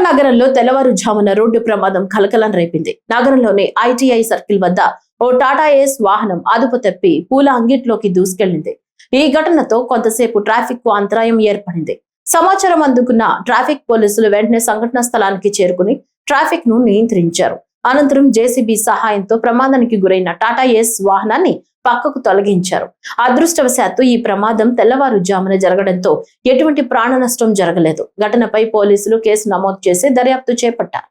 నగరంలో తెల్లవారుజామున రోడ్డు ప్రమాదం కలకలం రేపింది. నగరంలోని ఐటీఐ సర్కిల్ వద్ద ఓ టాటా ఏస్ వాహనం అదుపు తప్పి పూల అంగిట్లోకి దూసుకెళ్లింది. ఈ ఘటనతో కొంతసేపు ట్రాఫిక్ కు అంతరాయం ఏర్పడింది. సమాచారం అందుకున్న ట్రాఫిక్ పోలీసులు వెంటనే సంఘటనా స్థలానికి చేరుకుని ట్రాఫిక్ ను నియంత్రించారు. అనంతరం జేసీబీ సహాయంతో ప్రమాదానికి గురైన టాటా ఏస్ వాహనాన్ని పక్కకు తొలగించారు. అదృష్టవశాత్తు ఈ ప్రమాదం తెల్లవారుజామున జరగడంతో ఎటువంటి ప్రాణ నష్టం జరగలేదు. ఘటనపై పోలీసులు కేసు నమోదు చేసి దర్యాప్తు చేపట్టారు.